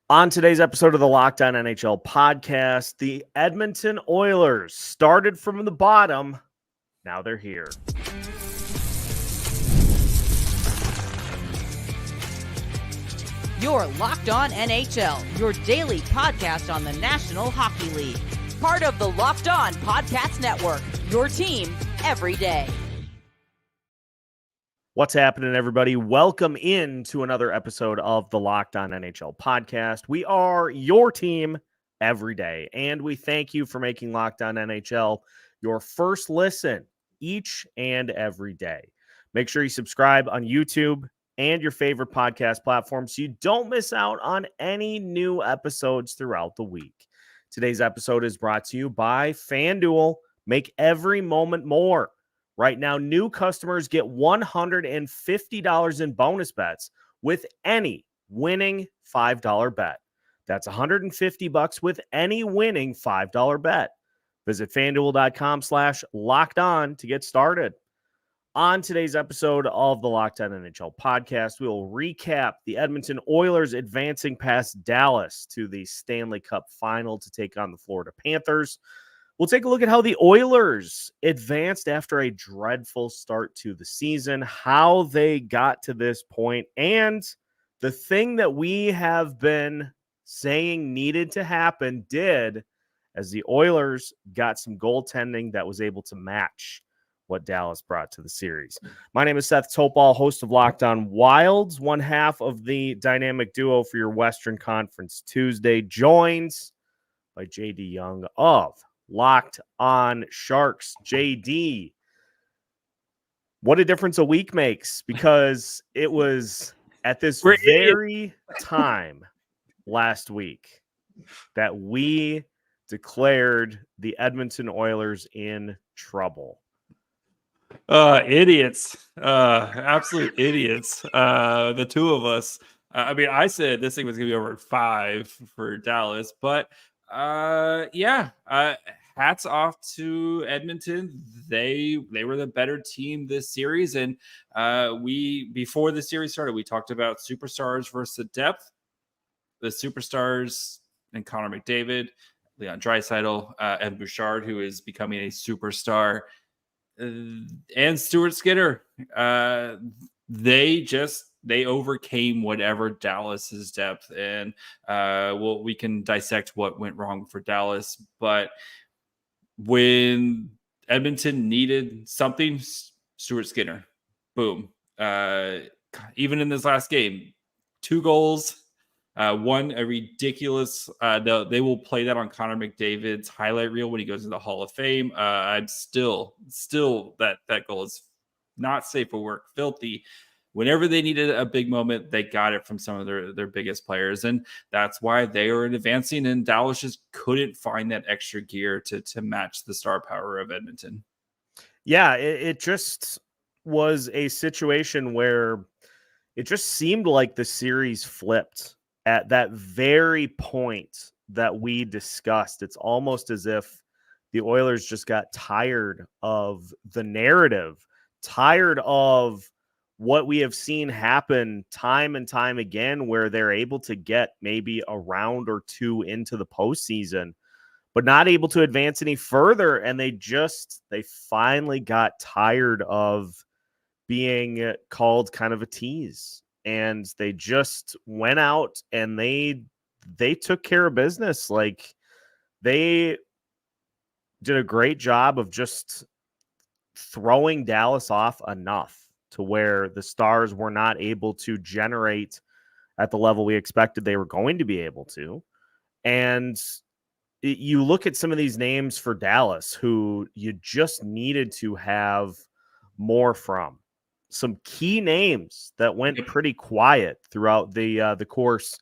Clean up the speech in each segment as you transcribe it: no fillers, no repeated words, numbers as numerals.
On today's episode of the Locked On NHL podcast, the Edmonton Oilers started from the bottom. Now they're here. You're Locked On NHL, your daily podcast on the National Hockey League. Part of the Locked On Podcast Network, your team every day. What's happening, everybody? Welcome into another episode of the Locked On NHL podcast. We are your team every day, and we thank you for making Locked On NHL your first listen each and every day. Make sure you subscribe on YouTube and your favorite podcast platform so you don't miss out on any new episodes throughout the week. Today's episode is brought to you by FanDuel. Make every moment more. Right now, new customers get $150 in bonus bets with any winning $5 bet. That's $150 with any winning $5 bet. Visit FanDuel.com/lockedon to get started. On today's episode of the Locked On NHL podcast, we will recap the Edmonton Oilers advancing past Dallas to the Stanley Cup Final to take on the Florida Panthers. We'll take a look at how the Oilers advanced after a dreadful start to the season, how they got to this point, and the thing that we have been saying needed to happen did, as the Oilers got some goaltending that was able to match what Dallas brought to the series. My name is Seth Toupal, host of Locked On Wilds, one half of the dynamic duo for your Western Conference Tuesday, joined by JD Young of Locked On Sharks. JD, what a difference a week makes, because it was at this very time last week that we declared the Edmonton Oilers in trouble. Idiots. Absolute idiots. The two of us. I said this thing was going to be over 5 for Dallas, but hats off to Edmonton. They were the better team this series, and before the series started, we talked about superstars versus the depth. The superstars and Connor McDavid, Leon Draisaitl, Evan Bouchard, who is becoming a superstar, and Stuart Skinner. They overcame whatever Dallas's depth, and we can dissect what went wrong for Dallas. But when Edmonton needed something, Stuart Skinner, boom. Even in this last game, 2 goals, one a ridiculous. They will play that on Connor McDavid's highlight reel when he goes to the Hall of Fame. I'm still that goal is not safe for work, filthy. Whenever they needed a big moment, they got it from some of their biggest players. And that's why they were advancing, and Dallas just couldn't find that extra gear to match the star power of Edmonton. Yeah, it just was a situation where it just seemed like the series flipped at that very point that we discussed. It's almost as if the Oilers just got tired of the narrative, tired of what we have seen happen time and time again, where they're able to get maybe a round or 2 into the postseason, but not able to advance any further. And they finally got tired of being called kind of a tease. And they just went out and they took care of business. Like, they did a great job of just throwing Dallas off enough to where the Stars were not able to generate at the level we expected they were going to be able to. And you look at some of these names for Dallas who you just needed to have more from. Some key names that went pretty quiet throughout the course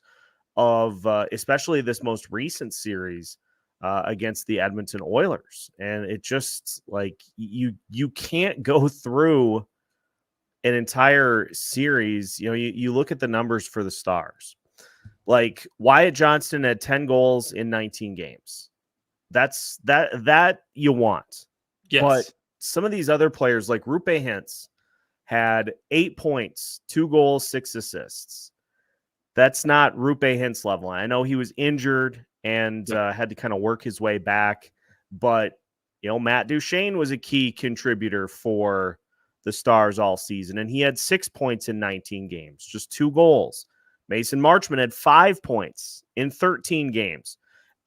of especially this most recent series against the Edmonton Oilers. And it just, like, you can't go through an entire series. You look at the numbers for the Stars. Like, Wyatt Johnston had 10 goals in 19 games. That's that you want. Yes. But some of these other players, like Rupe Hintz, had 8 points, 2 goals, 6 assists. That's not Rupe Hintz level. I know he was injured and had to kind of work his way back, but Matt Duchene was a key contributor for the Stars all season, and he had 6 points in 19 games, just 2 goals. Mason Marchment had 5 points in 13 games,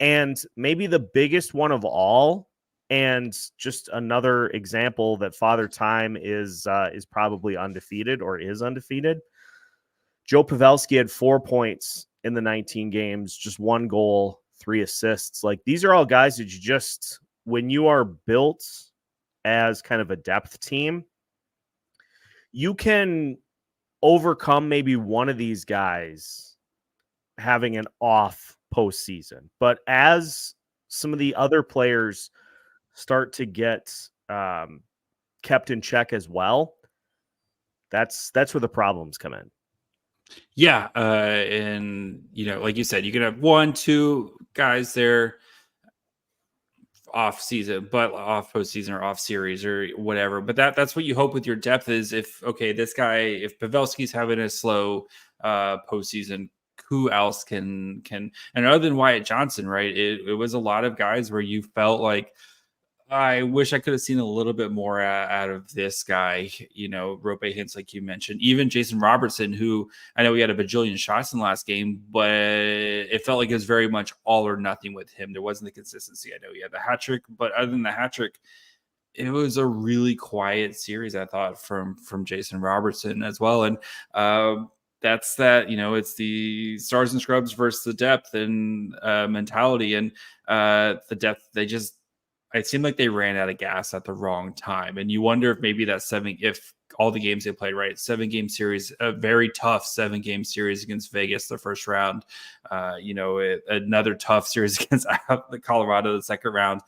and maybe the biggest one of all, and just another example that Father Time is probably undefeated or is undefeated. Joe Pavelski had 4 points in the 19 games, just 1 goal, 3 assists. Like, these are all guys that you just, when you are built as kind of a depth team, you can overcome maybe one of these guys having an off postseason. But as some of the other players start to get kept in check as well, that's where the problems come in. Yeah, and like you said, you can have 1, 2 guys there off season, but off postseason or off series or whatever. But that's what you hope with your depth is if if Pavelski's having a slow postseason, who else can and other than Wyatt Johnson, right? It was a lot of guys where you felt like, I wish I could have seen a little bit more out of this guy, Rupe Hintz, like you mentioned, even Jason Robertson, who I know he had a bajillion shots in the last game, but it felt like it was very much all or nothing with him. There wasn't the consistency. I know he had the hat trick, but other than the hat trick, it was a really quiet series, I thought, from Jason Robertson as well. And that's that, it's the stars and scrubs versus the depth and mentality, and the depth, it seemed like they ran out of gas at the wrong time. And you wonder if maybe if all the games they played, right, 7-game series, a very tough 7-game series against Vegas, the first round, another tough series against the Colorado, the second round.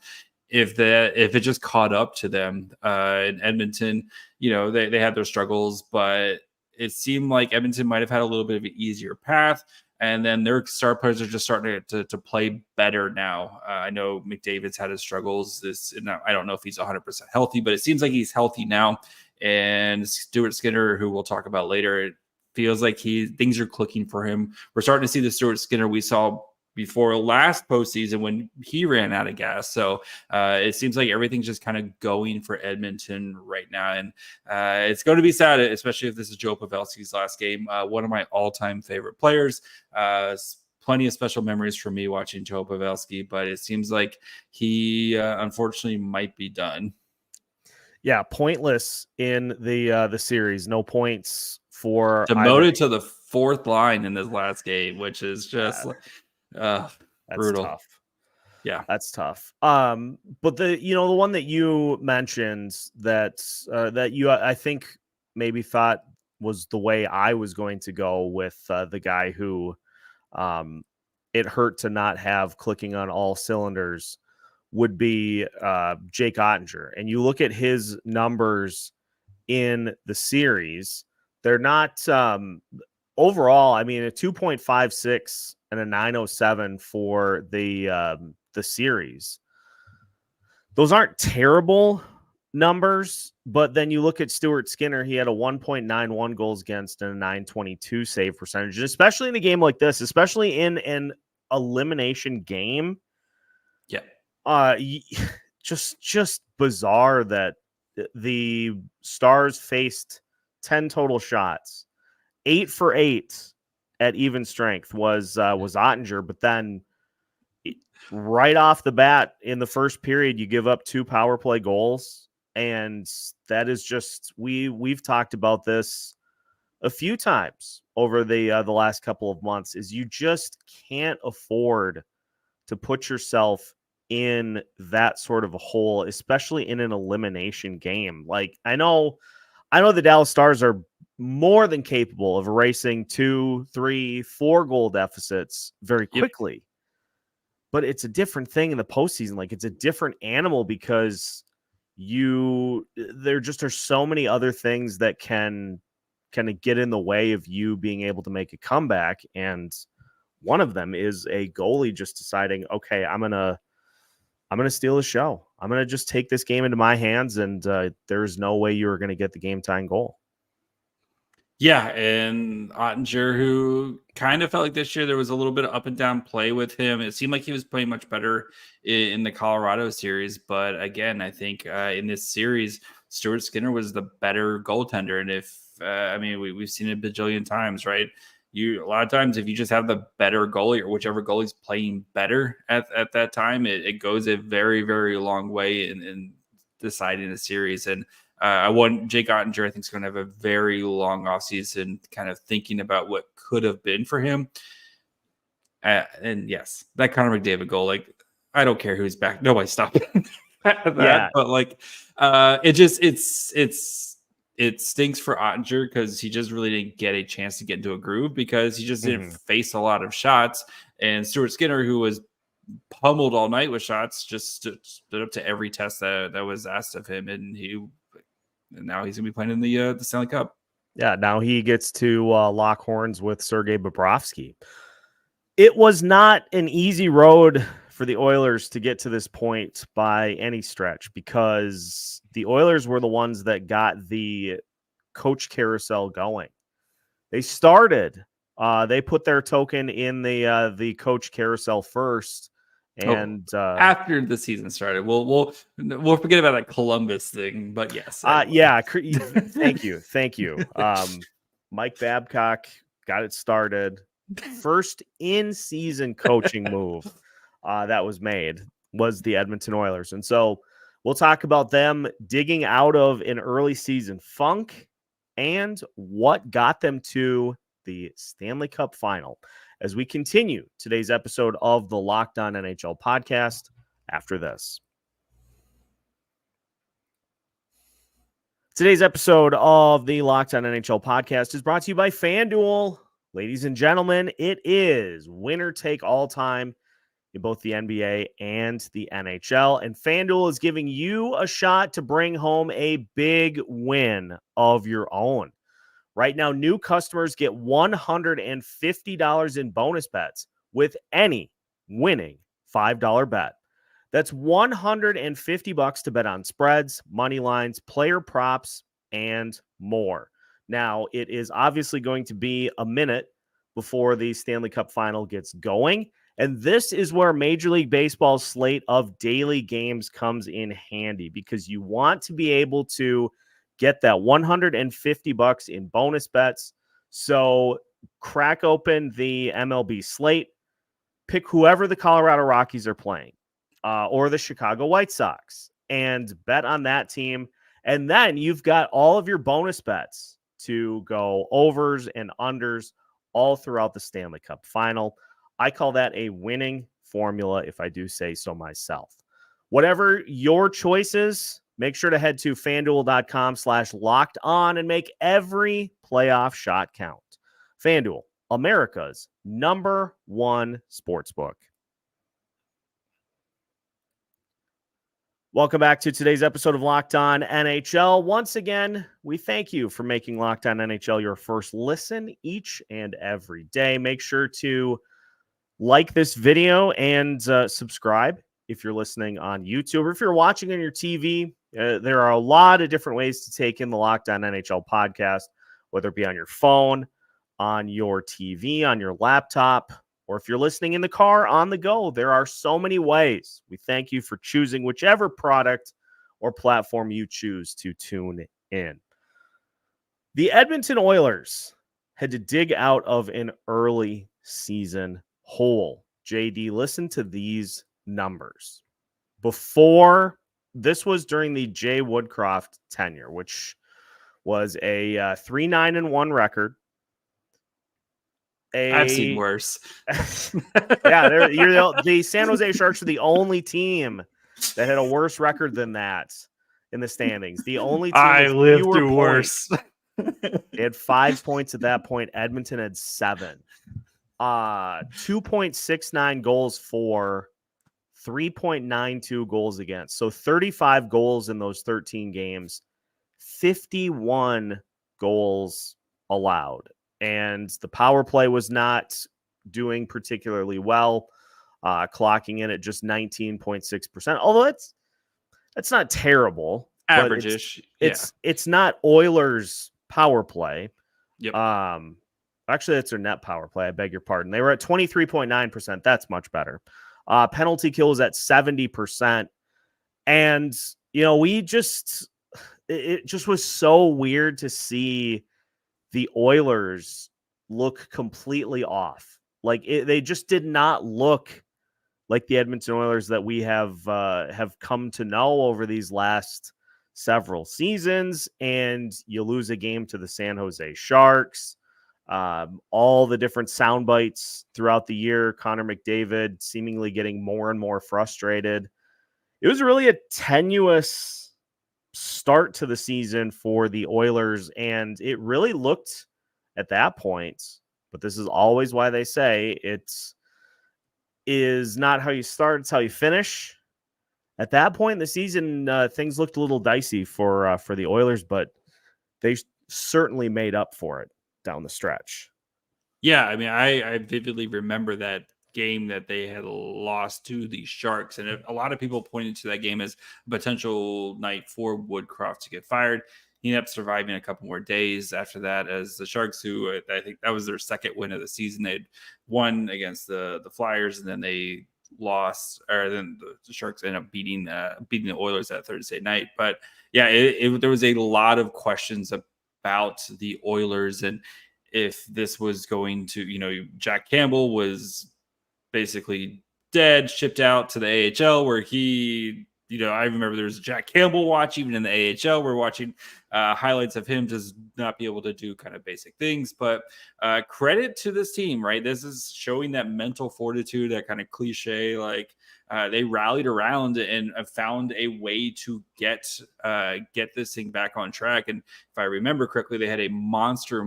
If it just caught up to them in Edmonton, they had their struggles, but it seemed like Edmonton might have had a little bit of an easier path. And then their star players are just starting to play better now. I know McDavid's had his struggles. I don't know if he's 100% healthy, but it seems like he's healthy now. And Stuart Skinner, who we'll talk about later, it feels like things are clicking for him. We're starting to see the Stuart Skinner we saw before last postseason when he ran out of gas. So it seems like everything's just kind of going for Edmonton right now. And it's going to be sad, especially if this is Joe Pavelski's last game. One of my all-time favorite players. Plenty of special memories for me watching Joe Pavelski, but it seems like he unfortunately might be done. Yeah, pointless in the series. No points for demoted to the 4th line in this last game, which is just that's brutal. Tough. Yeah, that's tough. But the one that you mentioned that you I think maybe thought was the way I was going to go with the guy who it hurt to not have clicking on all cylinders would be Jake Oettinger. And you look at his numbers in the series, they're not overall, I mean, a 2.56 and a 907 for the series. Those aren't terrible numbers, but then you look at Stuart Skinner, he had a 1.91 goals against and a 922 save percentage. And especially in a game like this, especially in an elimination game. Yeah. Just bizarre that the Stars faced 10 total shots. 8 for 8 at even strength was Oettinger, but then right off the bat in the first period, you give up 2 power play goals, and that is just we've talked about this a few times over the last couple of months. Is you just can't afford to put yourself in that sort of a hole, especially in an elimination game. Like I know the Dallas Stars are more than capable of erasing 2, 3, 4 goal deficits very quickly. Yep. But it's a different thing in the postseason. Like it's a different animal because there just are so many other things that can kind of get in the way of you being able to make a comeback. And one of them is a goalie just deciding, okay, I'm going to steal the show. I'm going to just take this game into my hands. And there's no way you're going to get the game tying goal. Yeah, and Oettinger, who kind of felt like this year there was a little bit of up and down play with him. It seemed like he was playing much better in the Colorado series. But again, I think in this series, Stuart Skinner was the better goaltender. And if, we've seen it a bajillion times, right? A lot of times, if you just have the better goalie or whichever goalie's playing better at that time, it goes a very, very long way in deciding the series. And I want Jake Oettinger, I think, is going to have a very long offseason kind of thinking about what could have been for him. And yes, that Connor McDavid goal, like, I don't care who's back. Nobody stop that. Yeah. But like, it stinks for Oettinger because he just really didn't get a chance to get into a groove because he just didn't face a lot of shots. And Stuart Skinner, who was pummeled all night with shots, just stood up to every test that was asked of him. And now he's going to be playing in the Stanley Cup. Yeah, now he gets to lock horns with Sergei Bobrovsky. It was not an easy road for the Oilers to get to this point by any stretch because the Oilers were the ones that got the coach carousel going. They started. They put their token in the coach carousel first. And after the season started, we'll forget about that Columbus thing, but yes. Yeah. Thank you. Mike Babcock got it started. First in-season coaching move that was made was the Edmonton Oilers. And so we'll talk about them digging out of an early season funk and what got them to the Stanley Cup Final as we continue today's episode of the Locked On NHL podcast after this. Today's episode of the Locked On NHL podcast is brought to you by FanDuel. Ladies and gentlemen, it is winner take all time in both the NBA and the NHL. And FanDuel is giving you a shot to bring home a big win of your own. Right now, new customers get $150 in bonus bets with any winning $5 bet. That's $150 to bet on spreads, money lines, player props, and more. Now, it is obviously going to be a minute before the Stanley Cup Final gets going, and this is where Major League Baseball's slate of daily games comes in handy because you want to be able to get that $150 in bonus bets. So crack open the MLB slate, pick whoever the Colorado Rockies are playing or the Chicago White Sox and bet on that team. And then you've got all of your bonus bets to go overs and unders all throughout the Stanley Cup Final. I call that a winning formula, if I do say so myself. Whatever your choice is, make sure to head to FanDuel.com/locked-on and make every playoff shot count. FanDuel, America's #1 sportsbook. Welcome back to today's episode of Locked On NHL. Once again, we thank you for making Locked On NHL your first listen each and every day. Make sure to like this video and subscribe if you're listening on YouTube or if you're watching on your TV. There are a lot of different ways to take in the Locked On NHL podcast, whether it be on your phone, on your TV, on your laptop, or if you're listening in the car on the go. There are so many ways. We thank you for choosing whichever product or platform you choose to tune in. The Edmonton Oilers had to dig out of an early season hole. JD, listen to these numbers. Before, this was during the Jay Woodcroft tenure, which was a 3-9-1 record. I've seen worse. Yeah, the San Jose Sharks are the only team that had a worse record than that in the standings. The only team I lived through worse. They had 5 points at that point. Edmonton had 7. 2.69 goals for, 3.92 goals against. So 35 goals in those 13 games, 51 goals allowed. And the power play was not doing particularly well, clocking in at just 19.6%. Although it's not terrible. Average-ish. It's not Oilers power play. Yep. Actually, that's their net power play. I beg your pardon. They were at 23.9%. That's much better. Penalty kill is at 70%. And, it just was so weird to see the Oilers look completely off. Like they just did not look like the Edmonton Oilers that we have come to know over these last several seasons. And you lose a game to the San Jose Sharks. All the different sound bites throughout the year, Connor McDavid seemingly getting more and more frustrated. It was really a tenuous start to the season for the Oilers, and it really looked at that point, but this is always why they say is not how you start, it's how you finish. At that point in the season, things looked a little dicey for the Oilers, but they certainly made up for it down the stretch. Yeah, I mean, I vividly remember that game that they had lost to the Sharks, and a lot of people pointed to that game as a potential night for Woodcroft to get fired. He ended up surviving a couple more days after that, as the Sharks, who I think that was their second win of the season, they'd won against the Flyers, and then they lost, or then the Sharks ended up beating the Oilers that Thursday night. But yeah, there was a lot of questions about the Oilers, and if this was going to, Jack Campbell was basically dead, shipped out to the AHL, where he, I remember there was a Jack Campbell watch even in the AHL. We're watching highlights of him just not be able to do kind of basic things. But credit to this team, right? This is showing that mental fortitude, that kind of cliche, like they rallied around and found a way to get this thing back on track. And if I remember correctly, they had a monster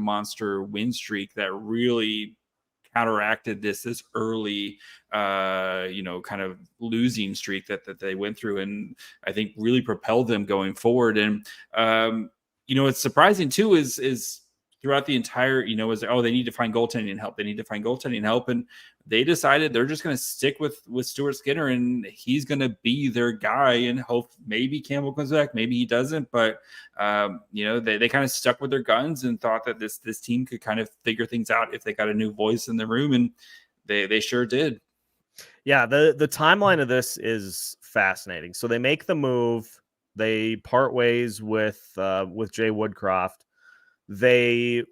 win streak that really counteracted this early kind of losing streak that they went through, and I think really propelled them going forward. And it's surprising too is throughout the entire, they need to find goaltending help, and they decided they're just going to stick with Stuart Skinner, and he's going to be their guy, and hope maybe Campbell comes back, maybe he doesn't. But they kind of stuck with their guns and thought that this team could kind of figure things out if they got a new voice in the room, and they sure did. Yeah, the timeline of this is fascinating. So they make the move, they part ways with Jay Woodcroft. They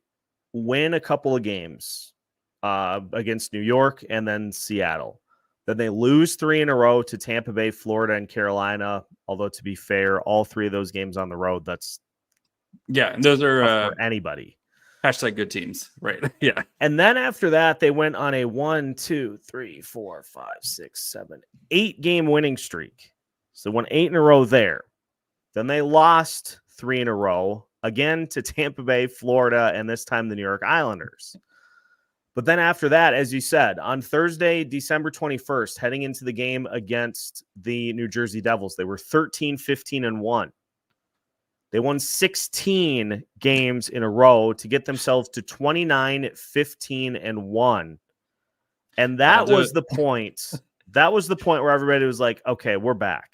win a couple of games against New York and then Seattle. Then they lose 3 in a row to Tampa Bay, Florida, and Carolina. Although, to be fair, all 3 of those games on the road, and those are for anybody. Hashtag good teams, right? Yeah. And then after that, they went on a 1, 2, 3, 4, 5, 6, 7, 8 game winning streak. So they won 8 in a row there. Then they lost 3 in a row, again to Tampa Bay, Florida, and this time the New York Islanders. But then after that, as you said, on Thursday, December 21st, heading into the game against the New Jersey Devils, they were 13-15-1. They won 16 games in a row to get themselves to 29-15-1. And that was the point. That was the point where everybody was like, okay, we're back.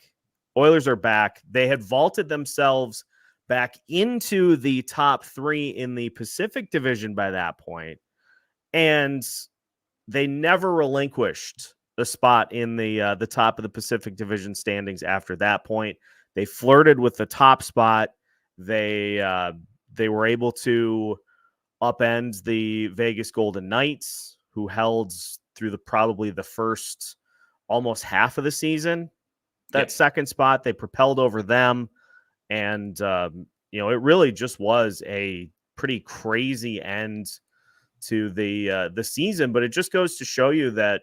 Oilers are back. They had vaulted themselves back into the top 3 in the Pacific Division by that point. And they never relinquished the spot in the top of the Pacific Division standings after that point. They flirted with the top spot. They were able to upend the Vegas Golden Knights, who held through probably the first almost half of the season. That second spot, they propelled over them. And, it really just was a pretty crazy end to the season. But it just goes to show you that,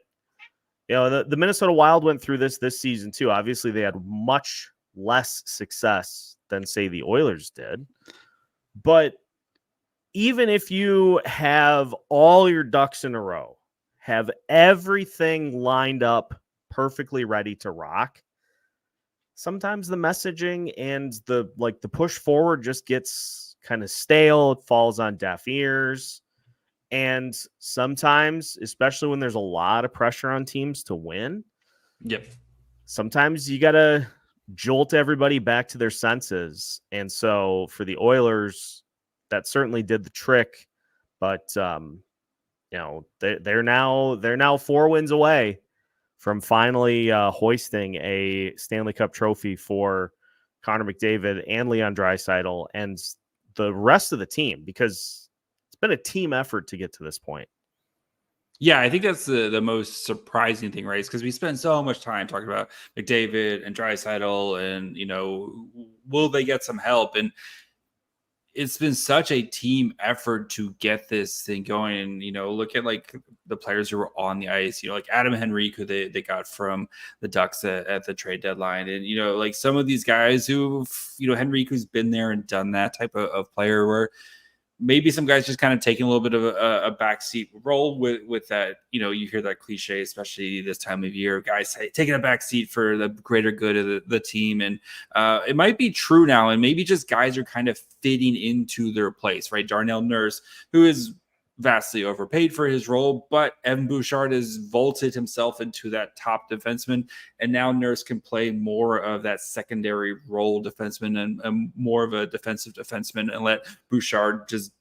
the Minnesota Wild went through this season too. Obviously, they had much less success than, say, the Oilers did. But even if you have all your ducks in a row, have everything lined up perfectly ready to rock, sometimes the messaging and the push forward just gets kind of stale. It falls on deaf ears. And sometimes, especially when there's a lot of pressure on teams to win, sometimes you got to jolt everybody back to their senses. And so for the Oilers, that certainly did the trick But they're now 4 wins away from finally hoisting a Stanley Cup trophy for Connor McDavid and Leon Draisaitl and the rest of the team, because it's been a team effort to get to this point. Yeah, I think that's the most surprising thing, right? Because we spend so much time talking about McDavid and Draisaitl and, will they get some help? And it's been such a team effort to get this thing going. Look at like the players who were on the ice, like Adam Henrique, who they got from the Ducks at the trade deadline. And, like some of these guys who, Henrique, who's been there and done that type of player, where maybe some guys just kind of taking a little bit of a backseat role with that. You hear that cliche, especially this time of year, guys taking a backseat for the greater good of the team. And it might be true now. And maybe just guys are kind of fitting into their place, right? Darnell Nurse, who is vastly overpaid for his role, but Evan Bouchard has vaulted himself into that top defenseman, and now Nurse can play more of that secondary role defenseman and more of a defensive defenseman, and let Bouchard just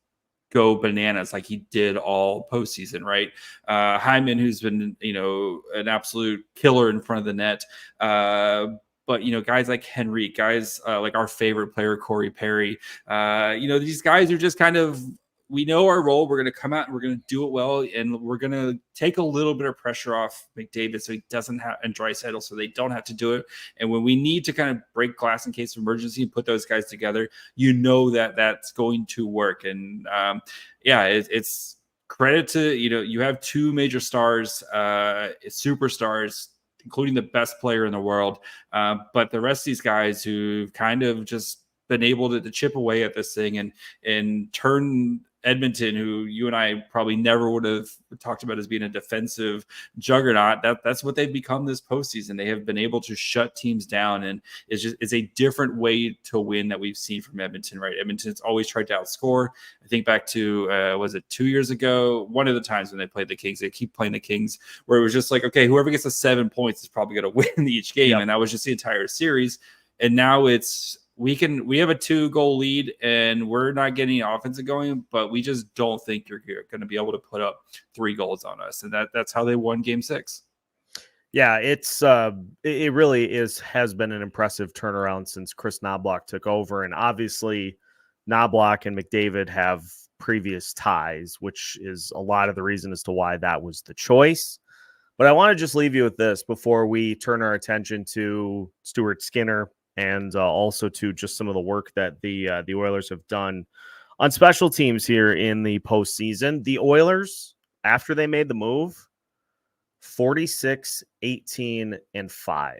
go bananas like he did all postseason, right? Hyman, who's been an absolute killer in front of the net, but guys like Henry, guys like our favorite player Corey Perry, these guys are just kind of, we know our role. We're going to come out and we're going to do it well, and we're going to take a little bit of pressure off McDavid so he doesn't have, and Draisaitl so they don't have to do it. And when we need to kind of break glass in case of emergency and put those guys together, that that's going to work. And it's credit to you have 2 major stars, superstars, including the best player in the world, but the rest of these guys who've kind of just been able to chip away at this thing and turn Edmonton, who you and I probably never would have talked about as being a defensive juggernaut, that's what they've become this postseason. They have been able to shut teams down, and it's a different way to win that we've seen from Edmonton, right? Edmonton's always tried to outscore. I think back to, was it 2 years ago? One of the times when they played the Kings, they keep playing the Kings, where it was just like, okay, whoever gets the 7 points is probably going to win each game. Yep. And that was just the entire series. And now we have a 2-goal lead and we're not getting offensive going, but we just don't think you're going to be able to put up 3 goals on us. And that's how they won Game 6. Yeah, it really has been an impressive turnaround since Kris Knoblach took over. And obviously Knoblach and McDavid have previous ties, which is a lot of the reason as to why that was the choice. But I want to just leave you with this before we turn our attention to Stuart Skinner, and also to just some of the work that the Oilers have done on special teams here in the postseason. The Oilers, after they made the move, 46-18-5.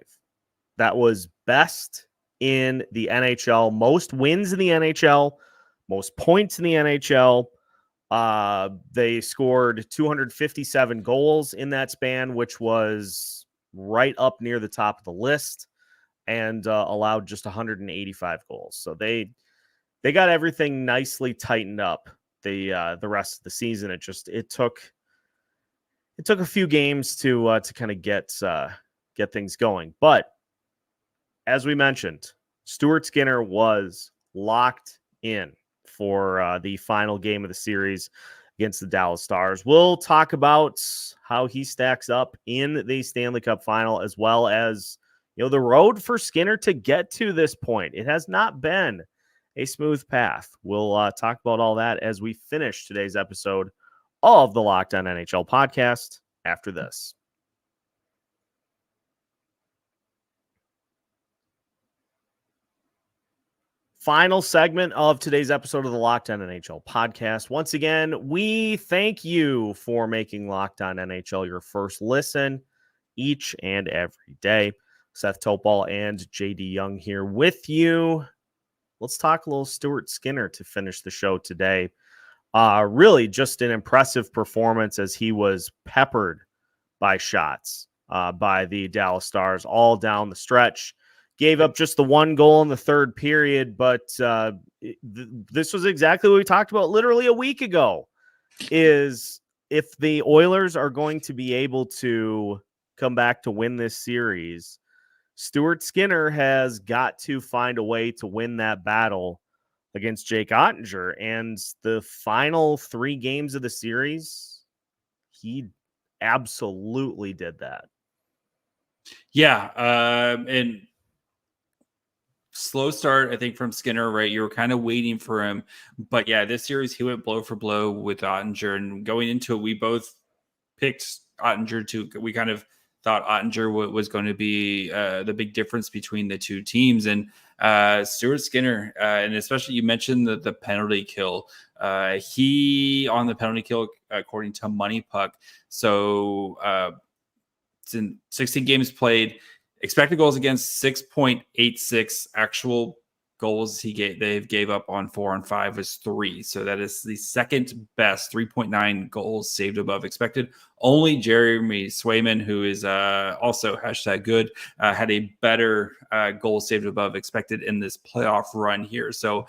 That was best in the NHL, most wins in the NHL, most points in the NHL. They scored 257 goals in that span, which was right up near the top of the list, and allowed just 185 goals. So they got everything nicely tightened up the rest of the season. It took a few games to kind of get things going. But as we mentioned, Stuart Skinner was locked in for the final game of the series against the Dallas Stars. We'll talk about how he stacks up in the Stanley Cup Final, as well as the road for Skinner to get to this point. It has not been a smooth path. We'll talk about all that as we finish today's episode of the Locked On NHL podcast after this. Final segment of today's episode of the Locked On NHL podcast. Once again, we thank you for making Locked On NHL your first listen each and every day. Seth Toupal and JD Young here with you. Let's talk a little Stuart Skinner to finish the show today. Really just an impressive performance as he was peppered by shots by the Dallas Stars all down the stretch. Gave up just the 1 goal in the third period, but this was exactly what we talked about literally a week ago, is if the Oilers are going to be able to come back to win this series, Stuart Skinner has got to find a way to win that battle against Jake Oettinger. And the final 3 games of the series, he absolutely did that. Yeah. And slow start, I think, from Skinner, right? You were kind of waiting for him. But yeah, this series, he went blow for blow with Oettinger. And going into it, we both picked Oettinger to, we kind of thought Oettinger was going to be the big difference between the two teams. And Stuart Skinner, and especially you mentioned the penalty kill. He on the penalty kill, according to Money Puck. So it's in 16 games played, expected goals against 6.86, actual goals they gave up on 4 and 5 was 3. So that is the second best, 3.9 goals saved above expected. Only Jeremy Swayman, who is also #good, had a better goal saved above expected in this playoff run here. So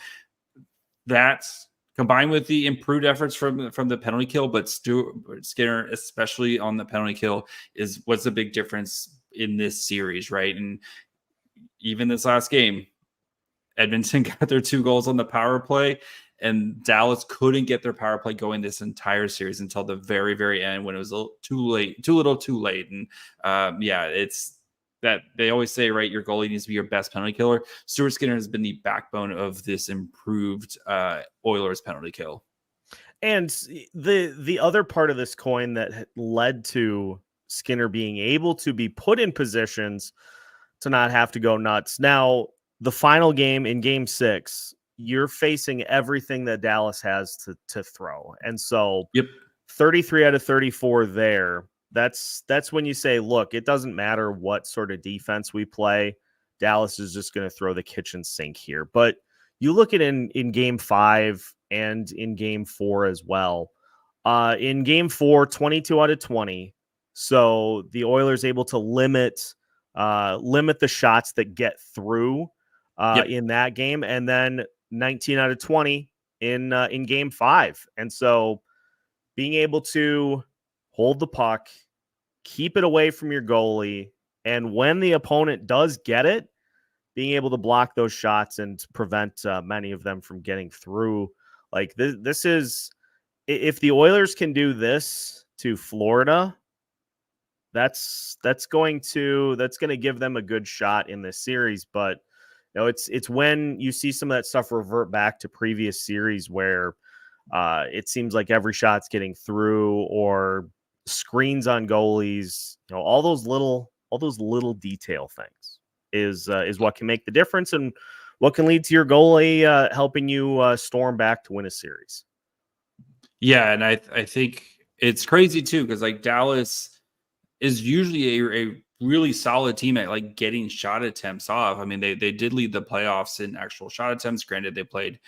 that's combined with the improved efforts from the penalty kill, but Stuart Skinner, especially on the penalty kill, what's the big difference in this series, right? And even this last game, Edmonton got their 2 goals on the power play, and Dallas couldn't get their power play going this entire series until the very, very end when it was a little too late. And it's that they always say, right, your goalie needs to be your best penalty killer. Stuart Skinner has been the backbone of this improved Oilers penalty kill. And the other part of this coin that led to Skinner being able to be put in positions to not have to go nuts. Now, the final game in game 6, you're facing everything that Dallas has to throw. And so 33 out of 34 there, that's when you say, look, it doesn't matter what sort of defense we play. Dallas is just going to throw the kitchen sink here. But you look at in game 5 and in game 4 as well. In game 4, 22 out of 20. So the Oilers able to limit the shots that get through in that game, and then 19 out of 20 in game 5. And so being able to hold the puck, keep it away from your goalie, and when the opponent does get it, being able to block those shots and prevent many of them from getting through. Like this is, if the Oilers can do this to Florida, that's going to give them a good shot in this series. But it's when you see some of that stuff revert back to previous series where it seems like every shot's getting through, or screens on goalies, all those little detail things is what can make the difference, and what can lead to your goalie helping you storm back to win a series. Yeah, and I think it's crazy too, because like Dallas is usually a really solid team at like getting shot attempts off. I mean, they did lead the playoffs in actual shot attempts. Granted, they played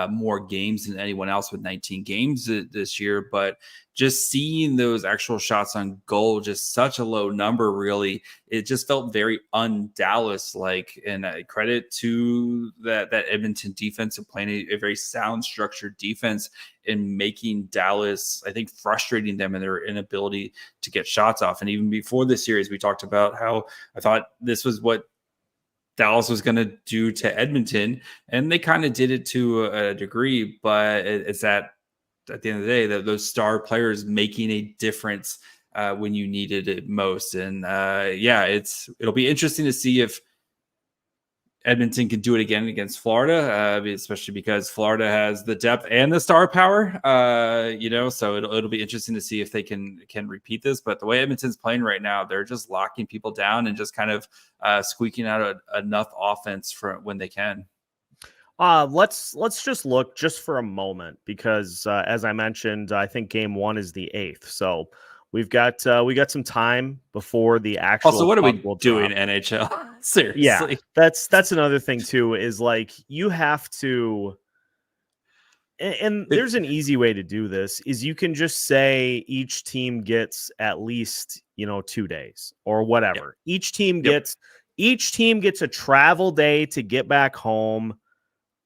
more games than anyone else with 19 games this year, but just seeing those actual shots on goal, just such a low number, really, it just felt very un-Dallas like. And credit to that Edmonton defense of playing a very sound, structured defense in making Dallas, I think, frustrating them in their inability to get shots off. And even before this series, we talked about how I thought this was what Dallas was going to do to Edmonton, and they kind of did it to a degree, but it's that at the end of the day, those star players making a difference when you needed it most. And it'll be interesting to see if Edmonton can do it again against Florida, especially because Florida has the depth and the star power, so it'll be interesting to see if they can repeat this. But the way Edmonton's playing right now, they're just locking people down and just kind of squeaking out enough offense for when they can. Let's just look just for a moment, because as I mentioned, I think game 1 is the 8th. So we got some time before the actual. Also, what are we doing, NHL? Seriously. Yeah, that's another thing too, is like you have to, and there's an easy way to do this, is you can just say each team gets at least 2 days or whatever. Yep. Each team gets a travel day to get back home,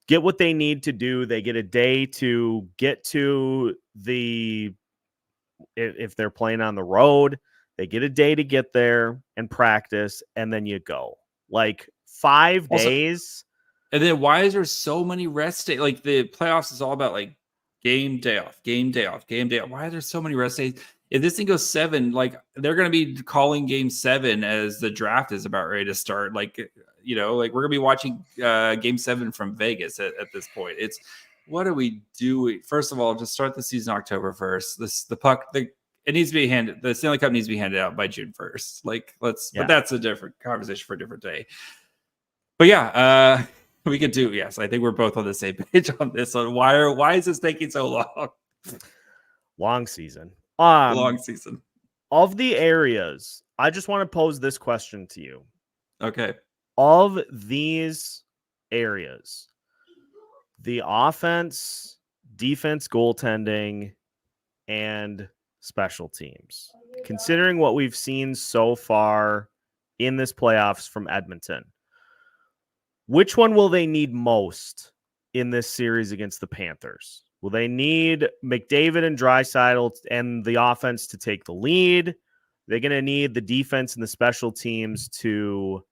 get what they need to do. They get a day to get to if they're playing on the road, they get a day to get there and practice, and then you go. Like 5 days And then why is there so many rest days? Like the playoffs is all about like game, day off, game, day off, game, day off. Why are there so many rest days? If this thing goes 7, like they're going to be calling game 7 as the draft is about ready to start. Like, like we're going to be watching game 7 from Vegas at this point. It's what are we doing? First of all, just start the season October 1st. It needs to be handed. The Stanley Cup needs to be handed out by June 1st. but that's a different conversation for a different day. But yeah, we could do. Yes, I think we're both on the same page on this one. Why is this taking so long? Long season. Long season. Of the areas, I just want to pose this question to you. Okay. Of these areas, the offense, defense, goaltending, and special teams, considering what we've seen so far in this playoffs from Edmonton, which one will they need most in this series against the Panthers? Will they need McDavid and Draisaitl and the offense to take the lead? They're going to need the defense and the special teams to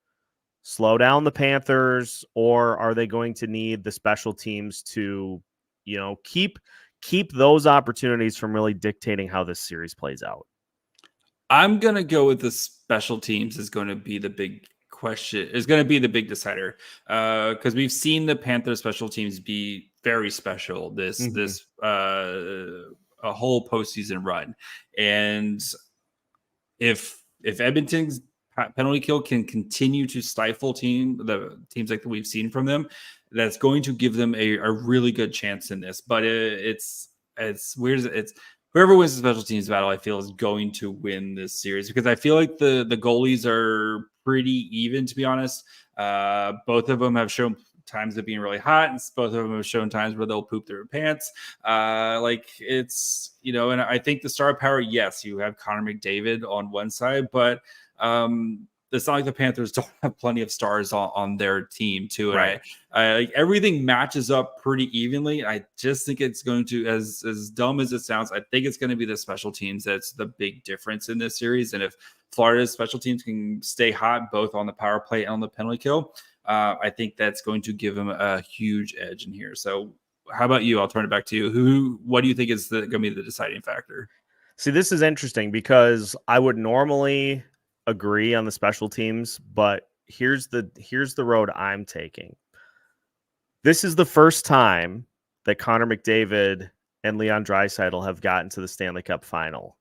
slow down the Panthers, or are they going to need the special teams to, keep those opportunities from really dictating how this series plays out? I'm going to go with the special teams is going to be the big question, is going to be the big decider, because we've seen the Panthers special teams be very special this a whole postseason run. And if Edmonton's penalty kill can continue to stifle the teams like we've seen from them, that's going to give them a really good chance in this. But it's weird. It's whoever wins the special teams battle, I feel, is going to win this series, because I feel like the goalies are pretty even, to be honest. Both of them have shown times of being really hot, and both of them have shown times where they'll poop their pants. It's, and I think the star power, yes, you have Connor McDavid on one side, but it's not like the Panthers don't have plenty of stars on their team too. And right. I everything matches up pretty evenly. I just think it's going to, as dumb as it sounds, I think it's going to be the special teams that's the big difference in this series. And if Florida's special teams can stay hot both on the power play and on the penalty kill, I think that's going to give them a huge edge in here. So how about you? I'll turn it back to you. What do you think is going to be the deciding factor? See, this is interesting because I would normally agree on the special teams, but here's the road I'm taking. This is the first time that Connor McDavid and Leon Draisaitl have gotten to the Stanley Cup Final.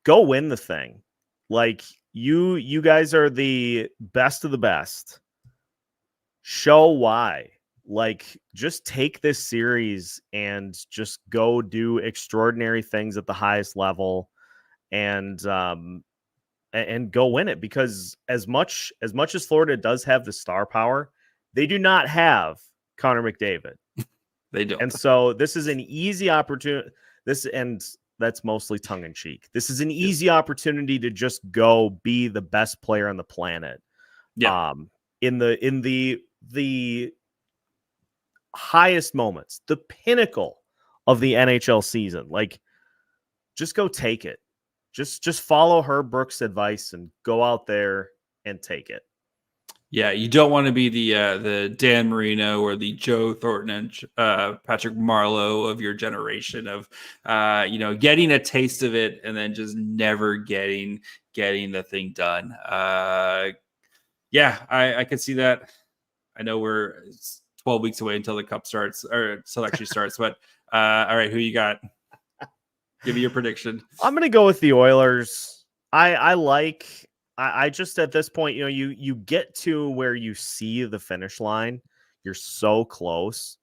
Go win the thing. Like, you guys are the best of the best. Show why. Like, just take this series and just go do extraordinary things at the highest level, and go win it. Because as much as Florida does have the star power, they do not have Connor McDavid. They don't. And so this is an easy opportunity. That's mostly tongue in cheek. This is an easy opportunity to just go be the best player on the planet. Yeah. In the highest moments, the pinnacle of the NHL season. Like, just go take it. Just follow Herb Brooks' advice and go out there and take it. Yeah, you don't want to be the Dan Marino or the Joe Thornton and Patrick Marleau of your generation of getting a taste of it and then just never getting the thing done. I could see that. I know we're 12 weeks away until the cup starts, or selection starts, but all right, who you got? Give me your prediction. I'm going to go with the Oilers. I just, at this point, you get to where you see the finish line. You're so close.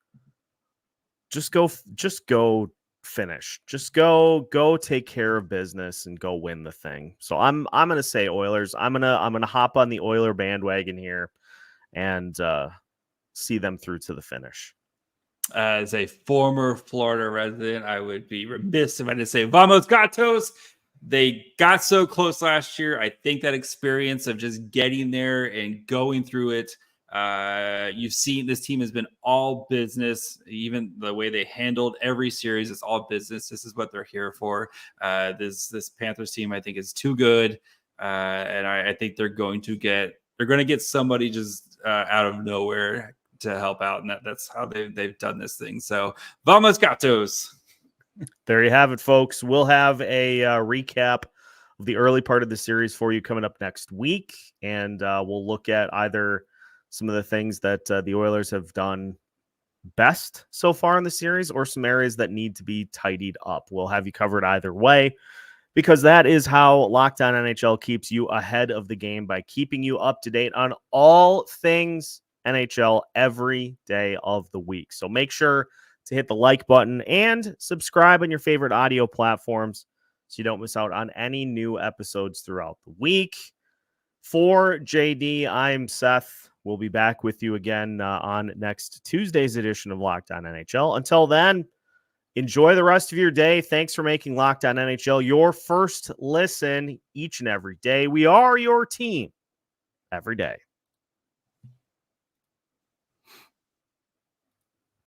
Just go finish. Just go take care of business and go win the thing. So I'm going to say Oilers. I'm going to hop on the Oiler bandwagon here and see them through to the finish. As a former Florida resident, I would be remiss if I didn't say Vamos Gatos. They got so close last year. I think that experience of just getting there and going through it, you've seen this team has been all business. Even the way they handled every series is all business. This is what they're here for. This Panthers team, I think, is too good, and I think they're going to get somebody just out of nowhere to help out, and that's how they've done this thing. So vamos gatos. There you have it, folks. We'll have a recap of the early part of the series for you coming up next week, and we'll look at either some of the things that the Oilers have done best so far in the series or some areas that need to be tidied up. We'll have you covered either way, because that is how Locked On NHL keeps you ahead of the game, by keeping you up to date on all things NHL every day of the week. So make sure to hit the like button and subscribe on your favorite audio platforms so you don't miss out on any new episodes throughout the week. For JD, I'm Seth. We'll be back with you again on next Tuesday's edition of Locked On NHL. Until then, enjoy the rest of your day. Thanks for making Locked On NHL your first listen each and every day. We are your team every day.